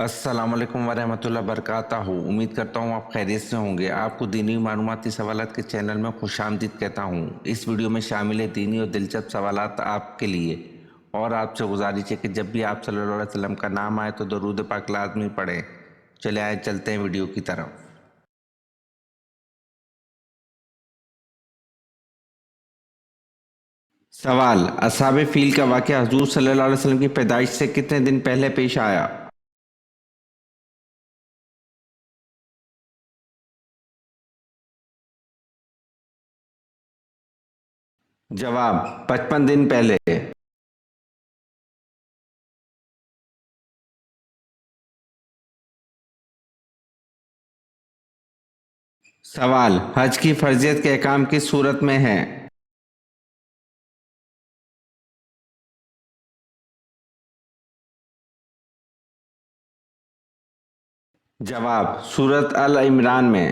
السلام علیکم ورحمۃ اللہ وبرکاتہ. امید کرتا ہوں آپ خیریت سے ہوں گے. آپ کو دینی معلوماتی سوالات کے چینل میں خوش آمدید کہتا ہوں. اس ویڈیو میں شامل ہے دینی اور دلچسپ سوالات آپ کے لیے، اور آپ سے گزارش ہے کہ جب بھی آپ صلی اللہ علیہ وسلم کا نام آئے تو درود پاک لازمی پڑھیں. چلے آئے چلتے ہیں ویڈیو کی طرف. سوال: اصحاب فیل کا واقعہ حضور صلی اللہ علیہ وسلم کی پیدائش سے کتنے دن پہلے پیش آیا؟ جواب: 55 دن پہلے. سوال: حج کی فرضیت کے احکام کس صورت میں ہیں؟ جواب: سورۃ آل عمران میں.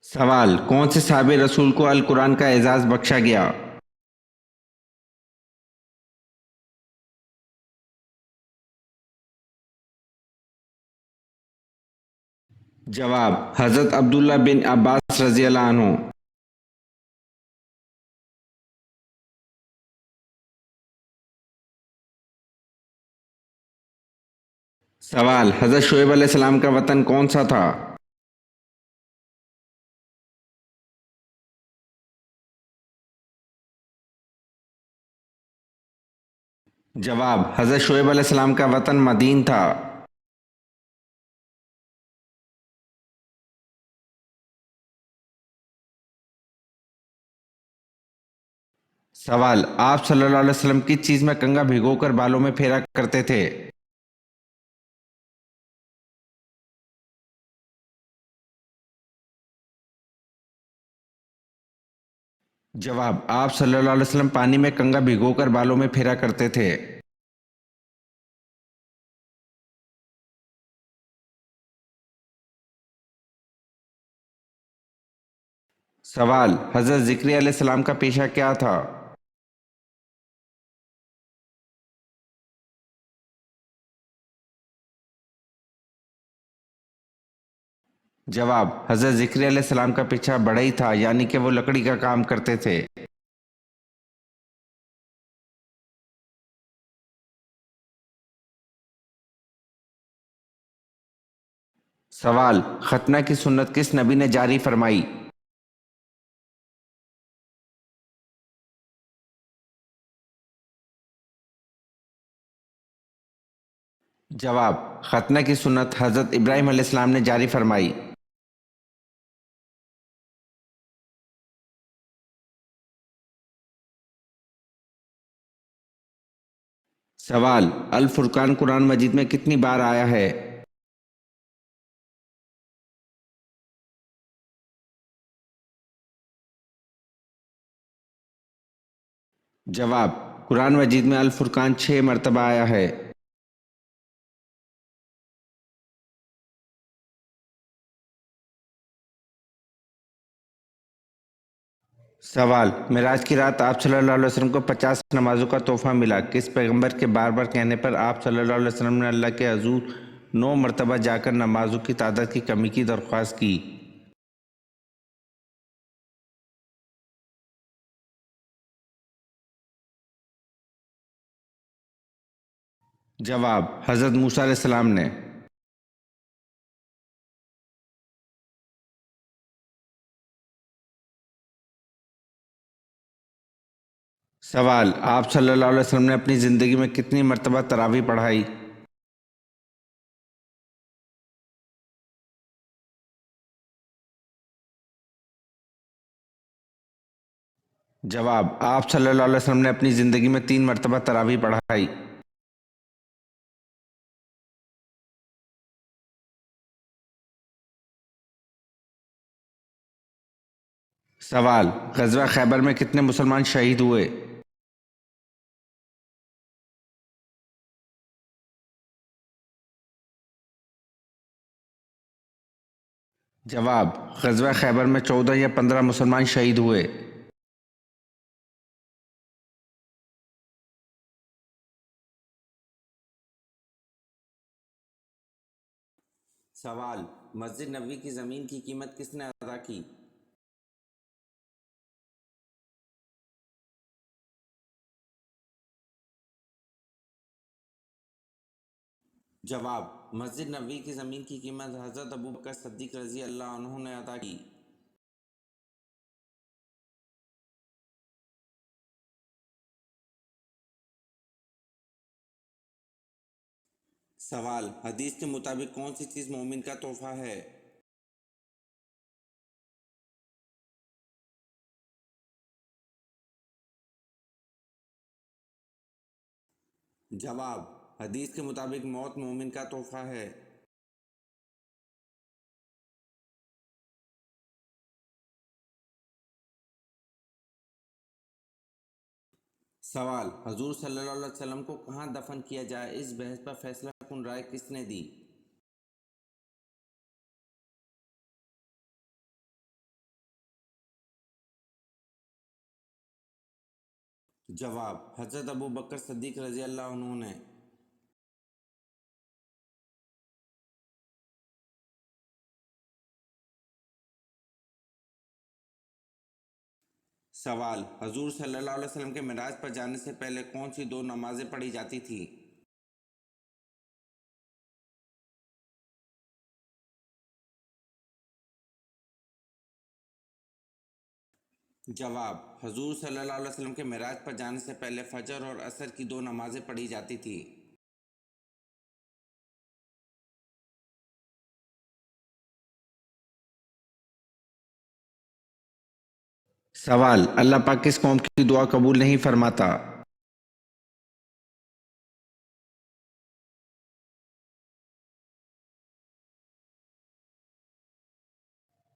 سوال: کون سے صحابی رسول کو القرآن کا اعزاز بخشا گیا؟ جواب: حضرت عبداللہ بن عباس رضی اللہ عنہ. سوال: حضرت شعیب علیہ السلام کا وطن کون سا تھا؟ جواب: حضرت شعیب علیہ السلام کا وطن مدین تھا. سوال: آپ صلی اللہ علیہ وسلم کس چیز میں کنگھا بھگو کر بالوں میں پھیرا کرتے تھے؟ جواب: آپ صلی اللہ علیہ وسلم پانی میں کنگھا بھگو کر بالوں میں پھیرا کرتے تھے. سوال: حضرت ذکریا علیہ السلام کا پیشہ کیا تھا؟ جواب: حضرت ذکریا علیہ السلام کا پیشہ بڑھئی تھا، یعنی کہ وہ لکڑی کا کام کرتے تھے. سوال: ختنہ کی سنت کس نبی نے جاری فرمائی؟ جواب: ختنہ کی سنت حضرت ابراہیم علیہ السلام نے جاری فرمائی. سوال: الفرقان قرآن مجید میں کتنی بار آیا ہے؟ جواب: قرآن مجید میں الفرقان 6 مرتبہ آیا ہے. سوال: معراج کی رات آپ صلی اللہ علیہ وسلم کو 50 نمازوں کا تحفہ ملا. کس پیغمبر کے بار بار کہنے پر آپ صلی اللہ علیہ وسلم نے اللہ کے حضور 9 مرتبہ جا کر نمازوں کی تعداد کی کمی کی درخواست کی؟ جواب: حضرت موسیٰ علیہ السلام نے. سوال: آپ صلی اللہ علیہ وسلم نے اپنی زندگی میں کتنی مرتبہ تراویح پڑھائی؟ جواب: آپ صلی اللہ علیہ وسلم نے اپنی زندگی میں 3 مرتبہ تراویح پڑھائی. سوال: غزوہ خیبر میں کتنے مسلمان شہید ہوئے؟ جواب: غزوہ خیبر میں 14 یا 15 مسلمان شہید ہوئے. سوال: مسجد نبوی کی زمین کی قیمت کس نے ادا کی؟ جواب: مسجد نبوی کی زمین کی قیمت حضرت ابوبکر صدیق رضی اللہ عنہ نے ادا کی۔ سوال: حدیث کے مطابق کون سی چیز مومن کا تحفہ ہے؟ جواب: حدیث کے مطابق موت مومن کا تحفہ ہے۔ سوال: حضور صلی اللہ علیہ وسلم کو کہاں دفن کیا جائے، اس بحث پر فیصلہ کن رائے کس نے دی؟ جواب: حضرت ابوبکر صدیق رضی اللہ عنہ نے۔ سوال: حضور صلی اللہ علیہ وسلم کے معراج پر جانے سے پہلے کون سی دو نمازیں پڑھی جاتی تھیں؟ جواب: حضور صلی اللہ علیہ وسلم کے معراج پر جانے سے پہلے فجر اور عصر کی دو نمازیں پڑھی جاتی تھیں۔ سوال: اللہ پاک کس قوم کی دعا قبول نہیں فرماتا؟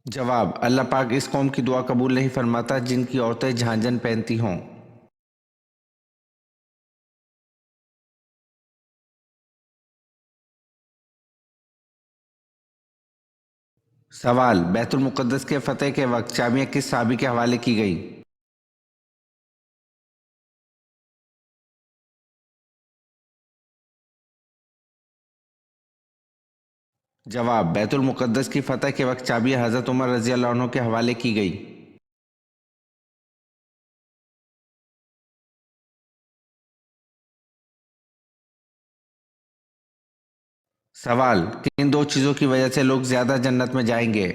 جواب: اللہ پاک اس قوم کی دعا قبول نہیں فرماتا جن کی عورتیں جھانجھن پہنتی ہوں۔ سوال: بیت المقدس کے فتح کے وقت چابیاں کس صحابی کے حوالے کی گئی؟ جواب: بیت المقدس کی فتح کے وقت چابیاں حضرت عمر رضی اللہ عنہ کے حوالے کی گئی۔ سوال: کن دو چیزوں کی وجہ سے لوگ زیادہ جنت میں جائیں گے؟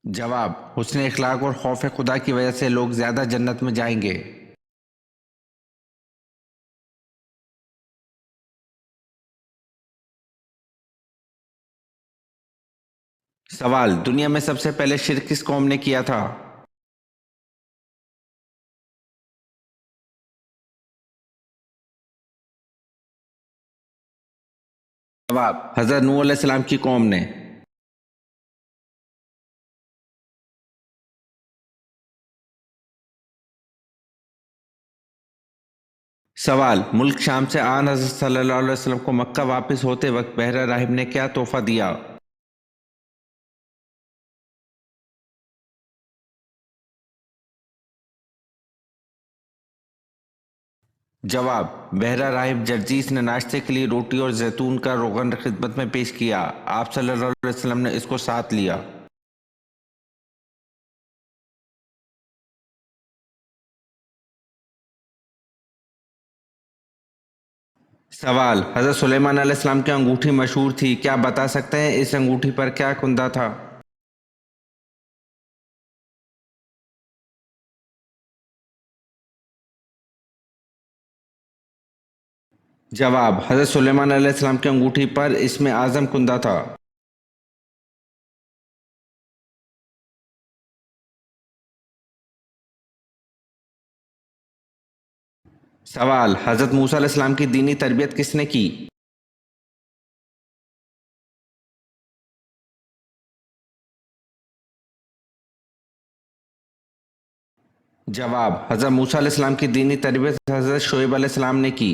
جواب: حسن اخلاق اور خوف خدا کی وجہ سے لوگ زیادہ جنت میں جائیں گے۔ سوال: دنیا میں سب سے پہلے شرک کس قوم نے کیا تھا؟ جواب: حضرت نوح علیہ السلام کی قوم نے۔ سوال: ملک شام سے آن حضرت صلی اللہ علیہ وسلم کو مکہ واپس ہوتے وقت بحر راہب نے کیا تحفہ دیا؟ جواب: بحر راہب جرجیس نے ناشتے کے لیے روٹی اور زیتون کا روغن خدمت میں پیش کیا، آپ صلی اللہ علیہ وسلم نے اس کو ساتھ لیا۔ سوال: حضرت سلیمان علیہ السلام کی انگوٹھی مشہور تھی، کیا بتا سکتے ہیں اس انگوٹھی پر کیا کندہ تھا؟ جواب: حضرت سلیمان علیہ السلام کی انگوٹھی پر اسم اعظم کندہ تھا۔ سوال: حضرت موسیٰ علیہ السلام کی دینی تربیت کس نے کی؟ جواب: حضرت موسیٰ علیہ السلام کی دینی تربیت حضرت شعیب علیہ السلام نے کی۔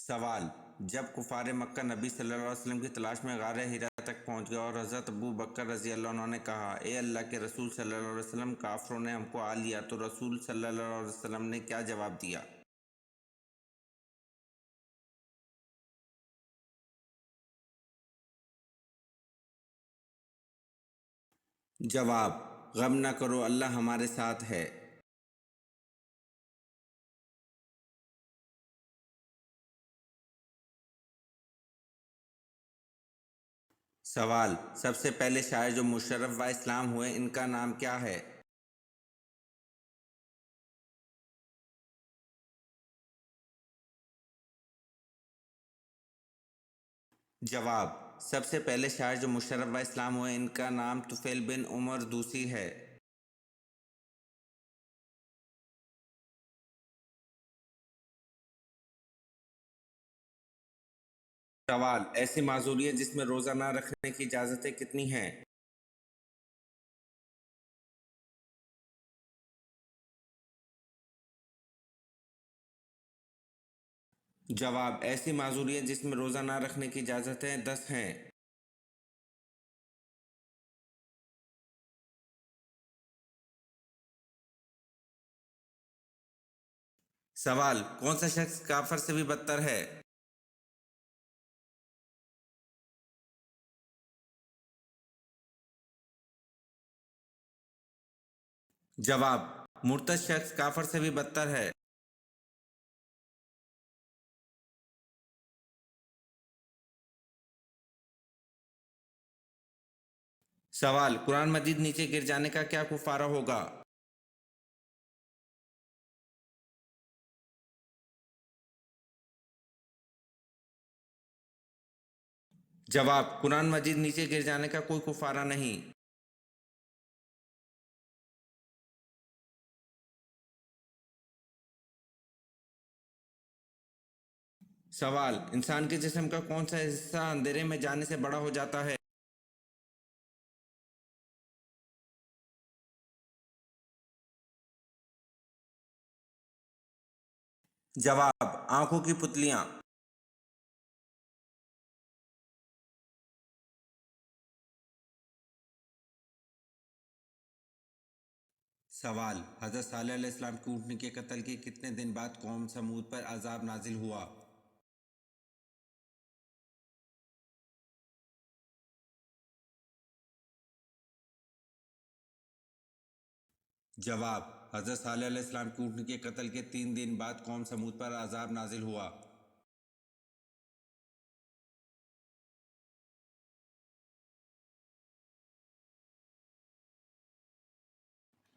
سوال: جب کفار مکہ نبی صلی اللہ علیہ وسلم کی تلاش میں غار حرا تک پہنچ گئے اور حضرت ابو بکر رضی اللہ عنہ نے کہا، اے اللہ کے رسول صلی اللہ علیہ وسلم، کافروں نے ہم کو آ لیا، تو رسول صلی اللہ علیہ وسلم نے کیا جواب دیا؟ جواب: غم نہ کرو، اللہ ہمارے ساتھ ہے۔ سوال: سب سے پہلے شاعر جو مشرف و اسلام ہوئے، ان کا نام کیا ہے؟ جواب: سب سے پہلے شاعر جو مشرف و اسلام ہوئے، ان کا نام طفیل بن عمر دوسی ہے۔ سوال: ایسی معذوریت جس میں روزہ نہ رکھنے کی اجازتیں کتنی ہیں؟ جواب: ایسی معذوریت جس میں روزہ نہ رکھنے کی اجازتیں 10 ہیں۔ سوال: کون سا شخص کافر سے بھی بدتر ہے؟ جواب: مرتد شخص کافر سے بھی بدتر ہے۔ سوال: قرآن مجید نیچے گر جانے کا کیا کفارہ ہوگا؟ جواب: قرآن مجید نیچے گر جانے کا کوئی کفارہ نہیں۔ سوال: انسان کے جسم کا کون سا حصہ اندھیرے میں جانے سے بڑا ہو جاتا ہے؟ جواب: آنکھوں کی پتلیاں۔ سوال: حضرت صالح علیہ السلام کی اونٹنی کے قتل کے کتنے دن بعد قوم سمود پر عذاب نازل ہوا؟ جواب: حضرت صالح علیہ السلام کی اونٹنی کے قتل کے 3 دن بعد قوم سمود پر عذاب نازل ہوا۔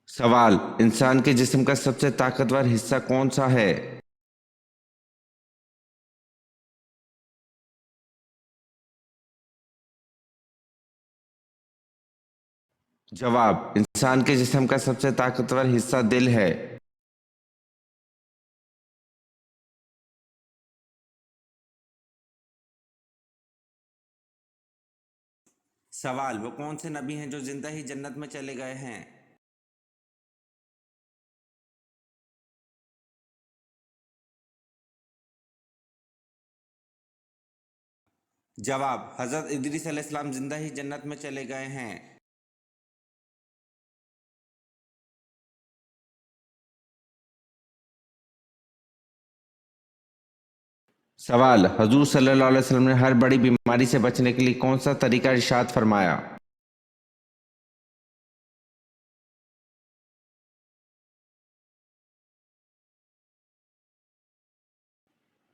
سوال: انسان کے جسم کا سب سے طاقتور حصہ کون سا ہے؟ جواب: انسان کے جسم کا سب سے طاقتور حصہ دل ہے۔ سوال: وہ کون سے نبی ہیں جو زندہ ہی جنت میں چلے گئے ہیں؟ جواب: حضرت ادریس علیہ السلام زندہ ہی جنت میں چلے گئے ہیں۔ سوال: حضور صلی اللہ علیہ وسلم نے ہر بڑی بیماری سے بچنے کے لیے کون سا طریقہ ارشاد فرمایا؟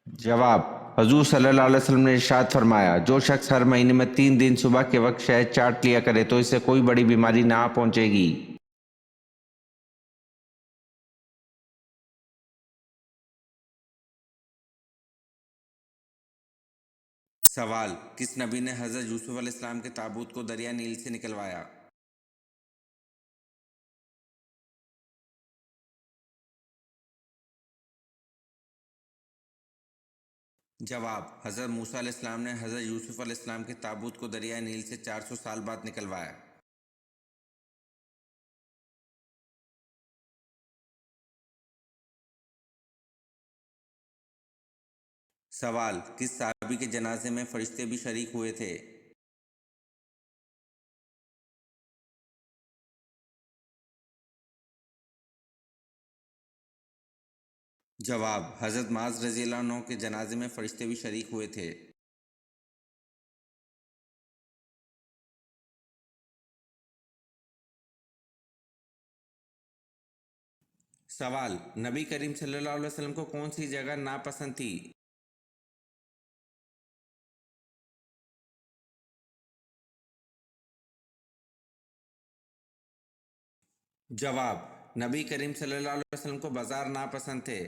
جواب: حضور صلی اللہ علیہ وسلم نے ارشاد فرمایا، جو شخص ہر مہینے میں 3 دن صبح کے وقت شہد چاٹ لیا کرے تو اسے کوئی بڑی بیماری نہ پہنچے گی۔ سوال: کس نبی نے حضرت یوسف علیہ السلام کے تابوت کو دریا نیل سے نکلوایا؟ جواب: حضرت موسیٰ علیہ السلام نے حضرت یوسف علیہ السلام کے تابوت کو دریا نیل سے 400 سال بعد نکلوایا۔ سوال: کس صحابی کے جنازے میں فرشتے بھی شریک ہوئے تھے؟ جواب: حضرت معاذ رضی اللہ عنہ کے جنازے میں فرشتے بھی شریک ہوئے تھے۔ سوال: نبی کریم صلی اللہ علیہ وسلم کو کون سی جگہ ناپسند تھی؟ جواب: نبی کریم صلی اللہ علیہ وسلم کو بازار ناپسند تھے۔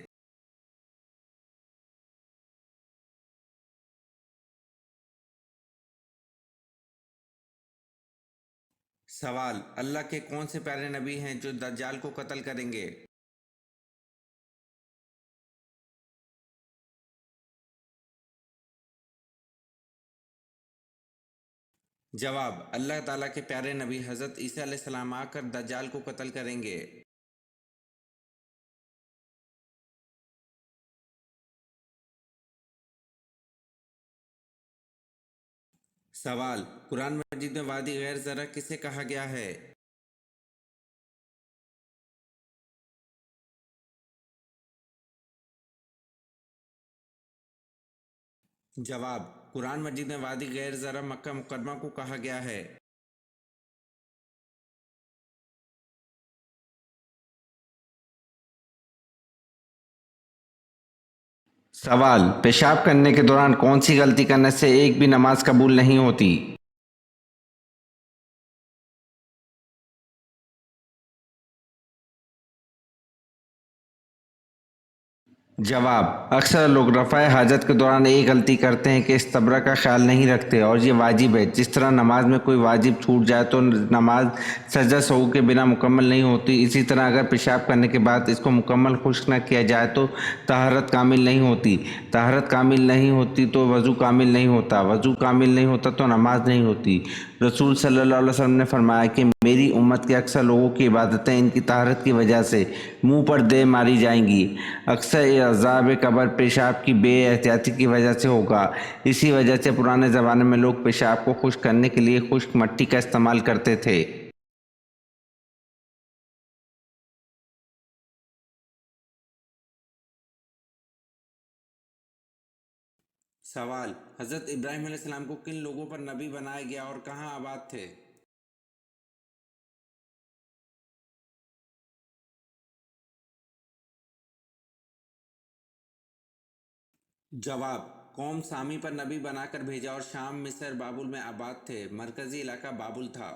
سوال: اللہ کے کون سے پیارے نبی ہیں جو دجال کو قتل کریں گے؟ جواب: اللہ تعالیٰ کے پیارے نبی حضرت عیسیٰ علیہ السلام آ کر دجال کو قتل کریں گے۔ سوال: قرآن مجید میں وادی غیر زرع کسے کہا گیا ہے؟ جواب: قرآن مجید میں وادی غیر زرع مکہ مکرمہ کو کہا گیا ہے۔ سوال: پیشاب کرنے کے دوران کون سی غلطی کرنے سے ایک بھی نماز قبول نہیں ہوتی؟ جواب: اکثر لوگ رفع حاجت کے دوران ایک غلطی کرتے ہیں کہ استبرا کا خیال نہیں رکھتے، اور یہ واجب ہے۔ جس طرح نماز میں کوئی واجب چھوٹ جائے تو نماز سجدہ سہو کے بنا مکمل نہیں ہوتی، اسی طرح اگر پیشاب کرنے کے بعد اس کو مکمل خشک نہ کیا جائے تو طہارت کامل نہیں ہوتی، طہارت کامل نہیں ہوتی تو وضو کامل نہیں ہوتا، وضو کامل نہیں ہوتا تو نماز نہیں ہوتی۔ رسول صلی اللہ علیہ وسلم نے فرمایا کہ میری امت کے اکثر لوگوں کی عبادتیں ان کی طہارت کی وجہ سے منہ پر دے ماری جائیں گی۔ اکثر یہ عذاب قبر پیشاب کی بے احتیاطی کی وجہ سے ہوگا۔ اسی وجہ سے پرانے زمانے میں لوگ پیشاب کو خشک کرنے کے لیے خشک مٹی کا استعمال کرتے تھے۔ سوال: حضرت ابراہیم علیہ السلام کو کن لوگوں پر نبی بنایا گیا اور کہاں آباد تھے؟ جواب: قوم سامی پر نبی بنا کر بھیجا اور شام، مصر، بابل میں آباد تھے۔ مرکزی علاقہ بابل تھا۔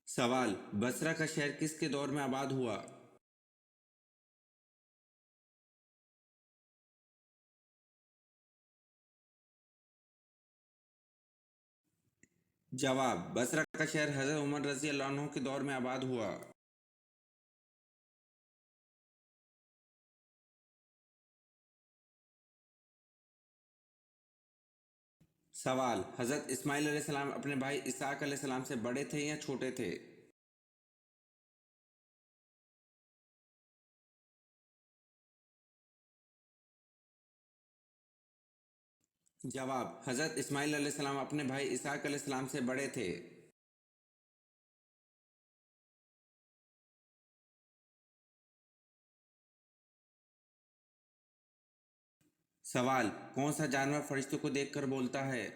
سوال: بصرہ کا شہر کس کے دور میں آباد ہوا؟ جواب: بصرہ کا شہر حضرت عمر رضی اللہ عنہ کے دور میں آباد ہوا۔ سوال: حضرت اسماعیل علیہ السلام اپنے بھائی اسحاق علیہ السلام سے بڑے تھے یا چھوٹے تھے؟ جواب: حضرت اسماعیل علیہ السلام اپنے بھائی اسحاق علیہ السلام سے بڑے تھے۔ سوال: کون سا جانور فرشتوں کو دیکھ کر بولتا ہے؟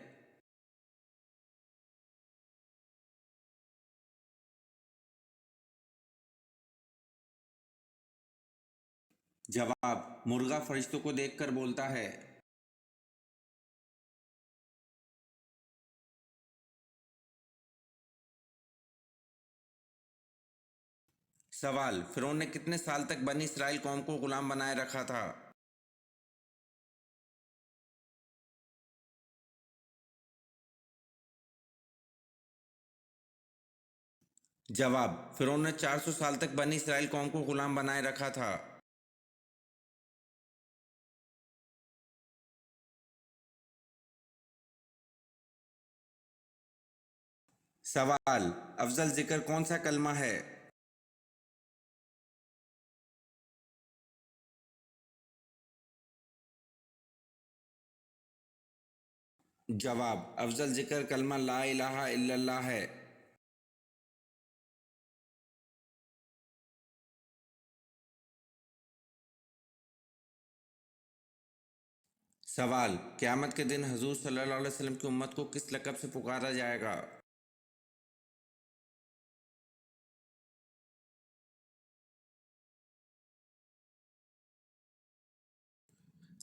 جواب: مرغا فرشتوں کو دیکھ کر بولتا ہے۔ سوال: فرعون نے کتنے سال تک بنی اسرائیل قوم کو غلام بنائے رکھا تھا؟ جواب: فرعون نے 400 سال تک بنی اسرائیل قوم کو غلام بنائے رکھا تھا۔ سوال: افضل ذکر کون سا کلمہ ہے؟ جواب: افضل ذکر کلمہ لا الہ الا اللہ ہے۔ سوال: قیامت کے دن حضور صلی اللہ علیہ وسلم کی امت کو کس لقب سے پکارا جائے گا؟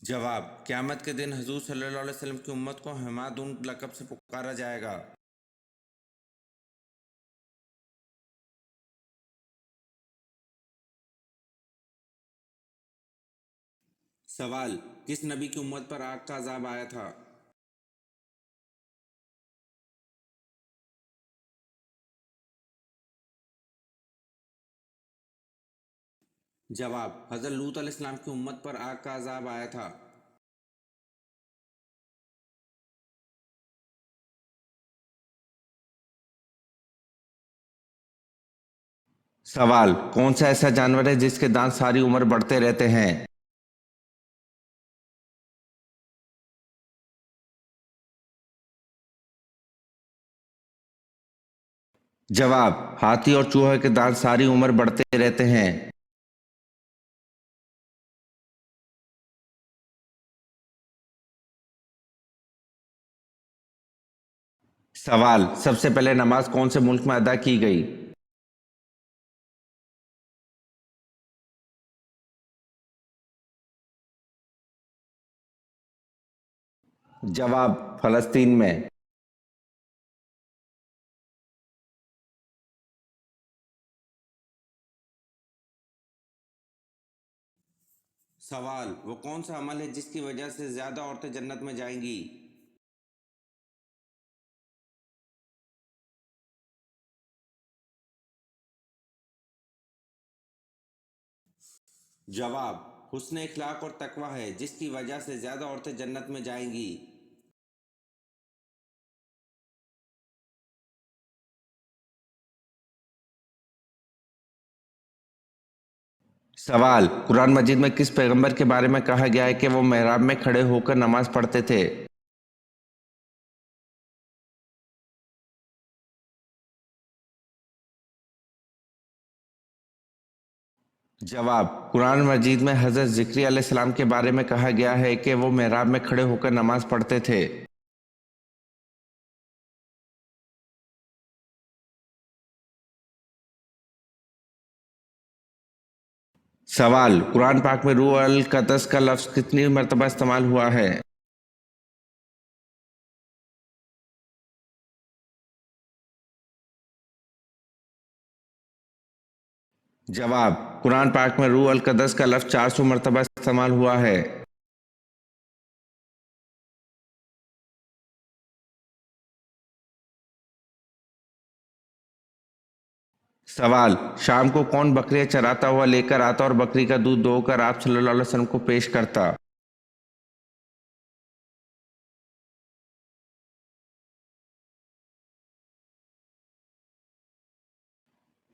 جواب: قیامت کے دن حضور صلی اللہ علیہ وسلم کی امت کو حمادون لقب سے پکارا جائے گا۔ سوال: کس نبی کی امت پر آگ کا عذاب آیا تھا؟ جواب: حضرت لوط علیہ السلام کی امت پر آگ کا عذاب آیا تھا۔ سوال: کون سا ایسا جانور ہے جس کے دانت ساری عمر بڑھتے رہتے ہیں؟ جواب: ہاتھی اور چوہے کے دانت ساری عمر بڑھتے رہتے ہیں۔ سوال: سب سے پہلے نماز کون سے ملک میں ادا کی گئی؟ جواب: فلسطین میں۔ سوال: وہ کون سا عمل ہے جس کی وجہ سے زیادہ عورتیں جنت میں جائیں گی؟ جواب: حسن اخلاق اور تقوی ہے جس کی وجہ سے زیادہ عورتیں جنت میں جائیں گی۔ سوال: قرآن مجید میں کس پیغمبر کے بارے میں کہا گیا ہے کہ وہ محراب میں کھڑے ہو کر نماز پڑھتے تھے؟ جواب: قرآن مجید میں حضرت زکریا علیہ السلام کے بارے میں کہا گیا ہے کہ وہ محراب میں کھڑے ہو کر نماز پڑھتے تھے۔ سوال: قرآن پاک میں روح القدس کا لفظ کتنی مرتبہ استعمال ہوا ہے؟ جواب: قرآن پاک میں روح القدس کا لفظ 400 مرتبہ استعمال ہوا ہے۔ سوال: شام کو کون بکریاں چراتا ہوا لے کر آتا اور بکری کا دودھ دو کر آپ صلی اللہ علیہ وسلم کو پیش کرتا؟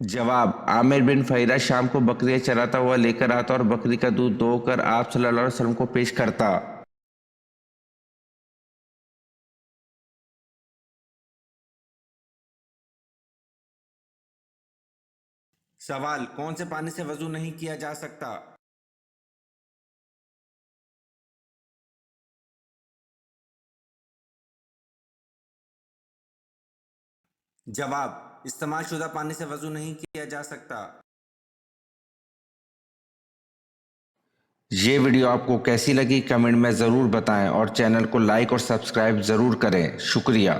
جواب: عامر بن فہیرہ شام کو بکریاں چراتا ہوا لے کر آتا اور بکری کا دودھ دو کر آپ صلی اللہ علیہ وسلم کو پیش کرتا۔ سوال: کون سے پانی سے وضو نہیں کیا جا سکتا؟ جواب: استعمال شدہ پانی سے وضو نہیں کیا جا سکتا۔ یہ ویڈیو آپ کو کیسی لگی کمنٹ میں ضرور بتائیں اور چینل کو لائک اور سبسکرائب ضرور کریں۔ شکریہ۔